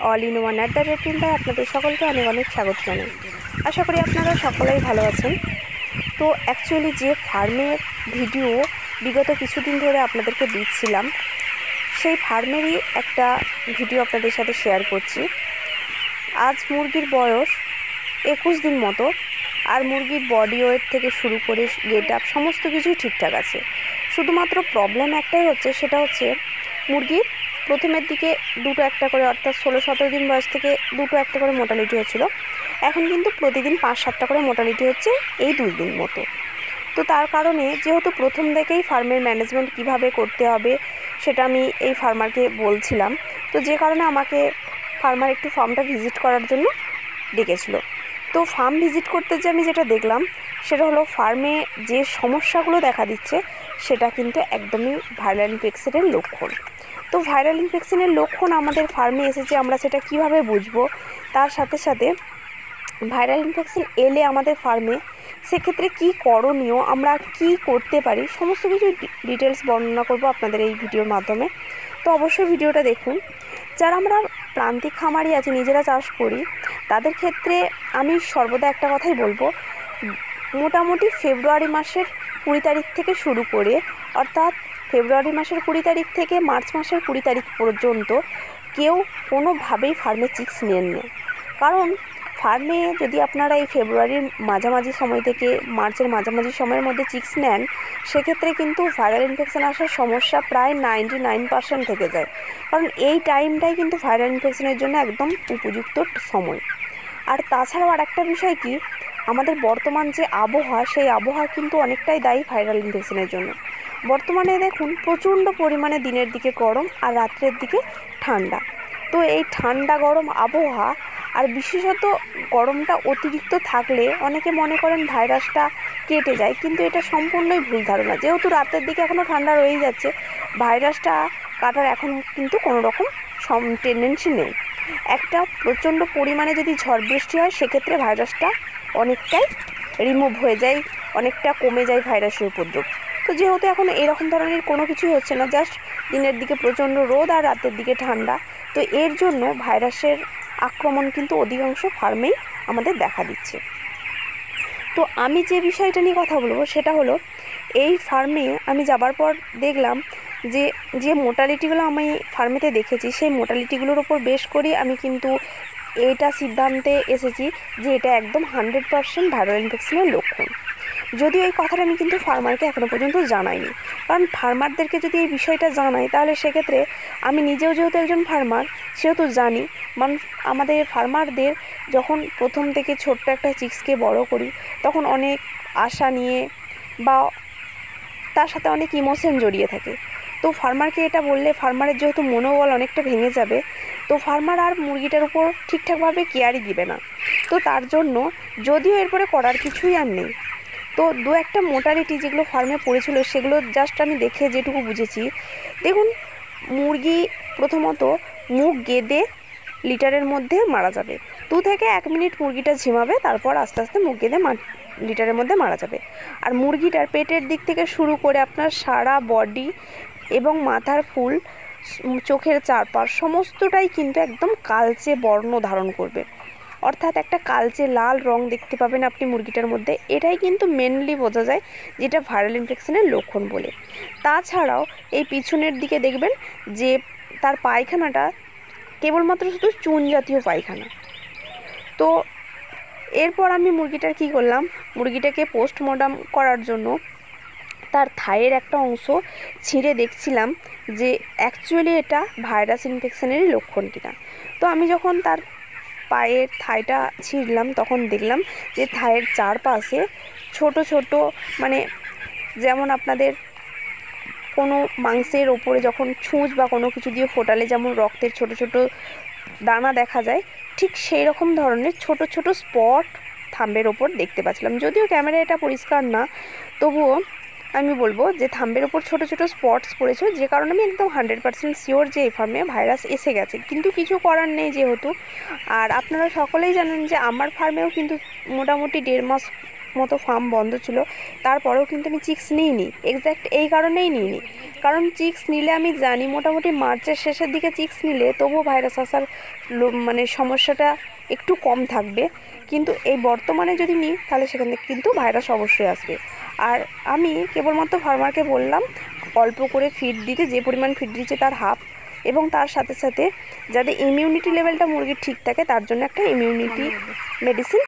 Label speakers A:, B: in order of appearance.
A: All in one @রেটিনটায় আপনাদের সকলকে অনেক অনেক স্বাগত জানাই। আশা করি আপনারা সকলেই ভালো আছেন। তো অ্যাকচুয়ালি যে ফার্মের ভিডিও বিগত কিছুদিন ধরে আপনাদেরকে দিচ্ছিলাম, সেই ফার্মেরই একটা ভিডিও আপনাদের সাথে শেয়ার করছি। আজ মুরগির বয়স 21 দিন মতো, আর মুরগির বডি ওয়েট থেকে শুরু করে গেট আপ সমস্ত কিছুই ঠিকঠাক আছে। শুধুমাত্র প্রবলেম একটাই হচ্ছে, সেটা হচ্ছে মুরগির প্রথমের দিকে দুটো একটা করে, অর্থাৎ 16-17 দিন বয়স থেকে দুটো একটা করে মোটালিটি হচ্ছিলো। এখন কিন্তু প্রতিদিন 5-7টা করে মোটালিটি হচ্ছে এই 2 দিন মতো। তো তার কারণে যেহেতু প্রথম থেকেই ফার্মের ম্যানেজমেন্ট কিভাবে করতে হবে সেটা আমি এই ফার্মারকে বলছিলাম, তো যে কারণে আমাকে ফার্মার একটু ফার্মটা ভিজিট করার জন্য ডেকেছিল। তো ফার্ম ভিজিট করতে যে আমি যেটা দেখলাম সেটা হলো, ফার্মে যে সমস্যাগুলো দেখা দিচ্ছে সেটা কিন্তু একদমই ভাইরাল ইনফেকশনের লক্ষণ। তো ভাইরাল ইনফেকশনের লক্ষণ আমাদের ফার্মে এসেছে, আমরা সেটা কিভাবে বুঝবো, তার সাথে সাথে ভাইরাল ইনফেকশন এলে আমাদের ফার্মে সেক্ষেত্রে কী করণীয়, আমরা কি করতে পারি, সমস্ত কিছু ডিটেলস বর্ণনা করব আপনাদের এই ভিডিওর মাধ্যমে। তো অবশ্যই ভিডিওটা দেখুন। যারা আমরা প্রান্তিক খামারি আছি, নিজেরা চাষ করি, তাদের ক্ষেত্রে আমি সর্বদা একটা কথাই বলবো, মোটামুটি ফেব্রুয়ারি মাসের 20 তারিখ থেকে শুরু করে, অর্থাৎ ফেব্রুয়ারি মাসের 20 তারিখ থেকে মার্চ মাসের 20 তারিখ পর্যন্ত কেউ কোনোভাবেই ফার্মে চিক্স নেন না। কারণ ফার্মে যদি আপনারা এই ফেব্রুয়ারির মাঝামাঝি সময় থেকে মার্চের মাঝামাঝি সময়ের মধ্যে চিক্স নেন, সেক্ষেত্রে কিন্তু ভাইরাল ইনফেকশন আসার সমস্যা প্রায় 99% থেকে যায়। কারণ এই টাইমটাই কিন্তু ভাইরাল ইনফেকশনের জন্য একদম উপযুক্ত সময়। আর তাছাড়াও আর একটা বিষয় কি, আমাদের বর্তমান যে আবহাওয়া, সেই আবহাওয়া কিন্তু অনেকটাই দায়ী ভাইরাল ইনফেকশনের জন্য। বর্তমানে দেখুন প্রচণ্ড পরিমাণে দিনের দিকে গরম আর রাত্রের দিকে ঠান্ডা। তো এই ঠান্ডা গরম আবহাওয়া, আর বিশেষত গরমটা অতিরিক্ত থাকলে অনেকে মনে করেন ভাইরাসটা কেটে যায়, কিন্তু এটা সম্পূর্ণই ভুল ধারণা। যেহেতু রাতের দিকে এখনও ঠান্ডা রয়েই যাচ্ছে, ভাইরাসটা কাটার এখন কিন্তু কোনো রকম টেন্ডেন্সি নেই। একটা প্রচণ্ড পরিমাণে যদি ঝড় বৃষ্টি হয়, সেক্ষেত্রে ভাইরাসটা অনেকটাই রিমুভ হয়ে যায়, অনেকটা কমে যায় ভাইরাসের উপদ্রব। তো যেহেতু এখন এরকম ধরনের কোনো কিছুই হচ্ছে না, জাস্ট দিনের দিকে প্রচণ্ড রোদ আর রাতের দিকে ঠান্ডা, তো এর জন্য ভাইরাসের আক্রমণ কিন্তু অধিকাংশ ফার্মেই আমাদের দেখা দিচ্ছে। তো আমি যে বিষয়টা নিয়ে কথা বলবো সেটা হলো, এই ফার্মে আমি যাবার পর দেখলাম যে যে মোটালিটিগুলো আমি ফার্মেতে দেখেছি, সেই মোটালিটিগুলোর ওপর বেশ করে আমি কিন্তু এটা সিদ্ধান্তে এসেছি যে এটা একদম 100% ভাইরাল ইনফেকশনের লক্ষণ। যদিও এই কথাটা আমি কিন্তু ফার্মারকে এখনও পর্যন্ত জানাইনি, কারণ ফার্মারদেরকে যদি এই বিষয়টা জানাই তাহলে সেক্ষেত্রে আমি নিজেও যেহেতু একজন ফার্মার, সেহেতু জানি মানুষ, আমাদের ফার্মারদের যখন প্রথম থেকে ছোট্ট একটা চিক্সকে বড় করি, তখন অনেক আশা নিয়ে বা তার সাথে অনেক ইমোশন জড়িয়ে থাকে। তো ফার্মারকে এটা বললে ফার্মারের যেহেতু মনোবল অনেকটা ভেঙে যাবে, তো ফার্মার আর মুরগিটার উপর ঠিকঠাকভাবে কেয়ারই দিবে না। তো তার জন্য যদিও এরপরে করার কিছুই আর নেই। তো দু একটা মোটালিটি যেগুলো ফার্মে পড়েছিল সেগুলো জাস্ট আমি দেখে যেটুকু বুঝেছি, দেখুন মুরগি প্রথমত মুখ গেদে লিটারের মধ্যে মারা যাবে। 2 থেকে 1 মিনিট মুরগিটা ঝিমাবে, তারপর আস্তে আস্তে মুখ গেদে লিটারের মধ্যে মারা যাবে। আর মুরগিটার পেটের দিক থেকে শুরু করে আপনার সারা বডি এবং মাথার ফুল, চোখের চারপাশ সমস্তটাই কিন্তু একদম কালচে বর্ণ ধারণ করবে, অর্থাৎ একটা কালচে লাল রং দেখতে পাবেন আপনি মুরগিটার মধ্যে। এটাই কিন্তু মেনলি বোঝা যায় যেটা ভাইরাল ইনফেকশনের লক্ষণ বলে। তাছাড়াও এই পিছনের দিকে দেখবেন যে তার পায়খানাটা কেবলমাত্র শুধু চুন জাতীয় পায়খানা। তো এরপর আমি মুরগিটার কী করলাম, মুরগিটাকে পোস্টমর্টম করার জন্য তার থাইয়ের একটা অংশ ছিঁড়ে দেখছিলাম যে অ্যাকচুয়ালি এটা ভাইরাস ইনফেকশনেরই লক্ষণ কিনা। তো আমি যখন তার পায়ের থাইটা ছিঁড়লাম, তখন দেখলাম যে থাইয়ের চারপাশে ছোট ছোট, মানে যেমন আপনাদের কোনো মাংসের ওপরে যখন ছুঁচ বা কোনো কিছু দিয়ে ফোটালে যেমন রক্তের ছোট ছোট দানা দেখা যায়, ঠিক সেই রকম ধরনের ছোট ছোট স্পট থাম্বের ওপর দেখতে পাচ্ছিলাম। যদিও ক্যামেরায় এটা পরিষ্কার না, তবুও আমি বলবো যে থাম্বের ওপর ছোট ছোট স্পটস পড়েছে, যে কারণে আমি একদম 100% শিওর যে এই ফার্মে ভাইরাস এসে গেছে। কিন্তু কিছু করার নেই যেহেতু। আর আপনারা সকলেই জানেন যে আমার ফার্মেও কিন্তু মোটামুটি 1.5 মাস মতো ফার্ম বন্ধ ছিল, তারপরেও কিন্তু আমি চিক্স নিইনি। এক্স্যাক্ট এই কারণেই নিইনি, কারণ চিক্স নিলে আমি জানি মোটামুটি মার্চের শেষের দিকে চিক্স নিলে তবুও ভাইরাস আসার মানে সমস্যাটা একটু কম থাকবে। কিন্তু এই বর্তমানে যদি নিই তাহলে সেখান থেকে কিন্তু ভাইরাস অবশ্যই আসবে। আর আমি কেবলমাত্র ফার্মারকে বললাম অল্প করে ফিড দিতে, যে পরিমাণ ফিড দিচ্ছে তার হাফ, এবং তার সাথে সাথে যাতে ইমিউনিটি লেভেলটা মুরগির ঠিক থাকে তার জন্য একটা ইমিউনিটি মেডিসিন